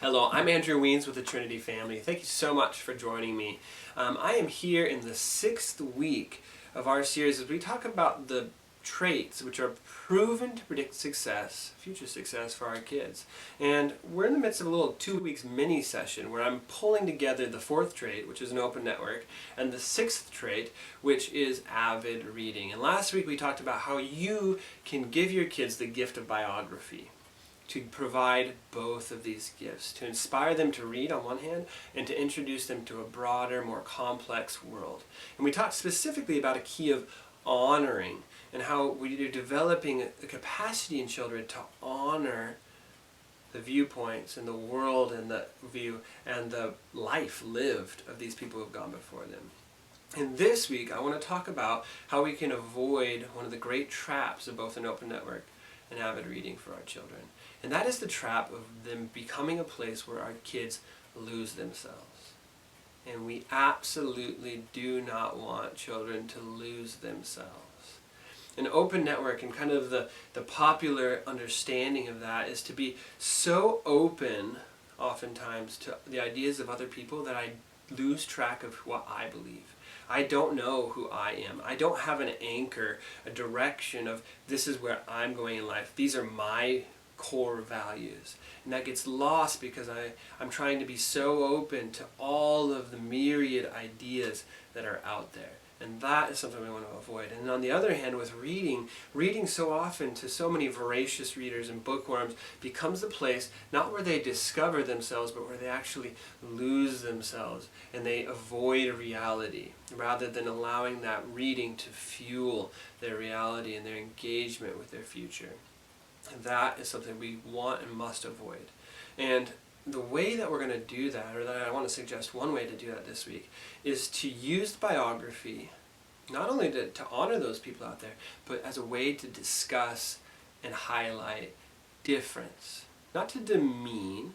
Hello, I'm Andrew Weens with the Trinity family. Thank you so much for joining me. I am here in the 6th week of our series as we talk about the traits which are proven to predict success, future success for our kids. And we're in the midst of a little 2 weeks mini session where I'm pulling together the 4th trait, which is an open network, and the 6th trait, which is avid reading. And last week we talked about how you can give your kids the gift of biography, to provide both of these gifts, to inspire them to read on one hand and to introduce them to a broader, more complex world. And we talked specifically about a key of honoring and how we are developing a capacity in children to honor the viewpoints and the world and the view and the life lived of these people who have gone before them. And this week I want to talk about how we can avoid one of the great traps of both an open network and avid reading for our children. And that is the trap of them becoming a place where our kids lose themselves. And we absolutely do not want children to lose themselves. An open network and kind of the popular understanding of that is to be so open oftentimes to the ideas of other people that I lose track of what I believe. I don't know who I am. I don't have an anchor, a direction of this is where I'm going in life. These are my core values. And that gets lost because I'm trying to be so open to all of the myriad ideas that are out there. And that is something we want to avoid. And on the other hand, with reading so often to so many voracious readers and bookworms becomes the place not where they discover themselves, but where they actually lose themselves and they avoid reality rather than allowing that reading to fuel their reality and their engagement with their future. And that is something we want and must avoid. And the way that we're going to do that, or that I want to suggest one way to do that this week, is to use biography, not only to honor those people out there, but as a way to discuss and highlight difference. Not to demean,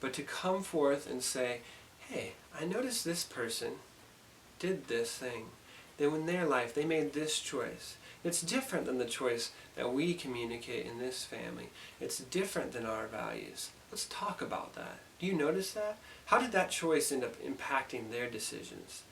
but to come forth and say, hey, I noticed this person did this thing. Then in their life, they made this choice. It's different than the choice that we communicate in this family. It's different than our values. Let's talk about that. Do you notice that? How did that choice end up impacting their decisions?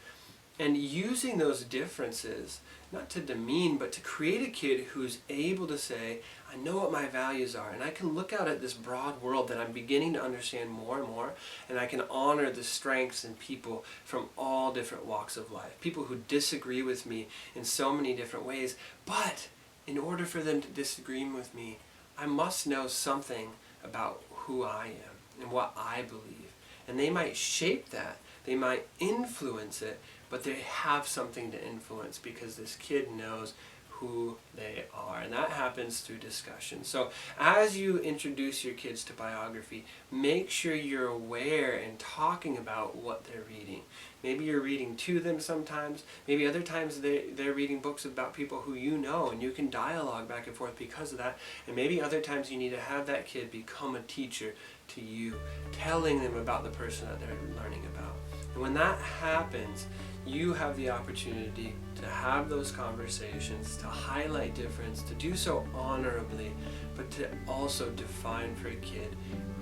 And using those differences, not to demean, but to create a kid who's able to say, I know what my values are, and I can look out at this broad world that I'm beginning to understand more and more, and I can honor the strengths in people from all different walks of life. People who disagree with me in so many different ways, but in order for them to disagree with me, I must know something about who I am and what I believe. And they might shape that, they might influence it, but they have something to influence because this kid knows who they are. And that happens through discussion. So as you introduce your kids to biography, make sure you're aware and talking about what they're reading. Maybe you're reading to them sometimes. Maybe other times they're reading books about people who you know, and you can dialogue back and forth because of that. And maybe other times you need to have that kid become a teacher to you, telling them about the person that they're learning about. And when that happens, you have the opportunity to have those conversations, to highlight difference, to do so honorably, but to also define for a kid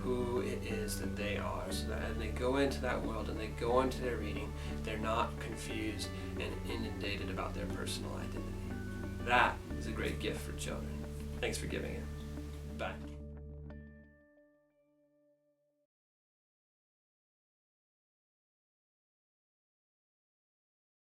who it is that they are, so that as they go into that world and they go into their reading, they're not confused and inundated about their personal identity. That is a great gift for children. Thanks for giving it. Bye.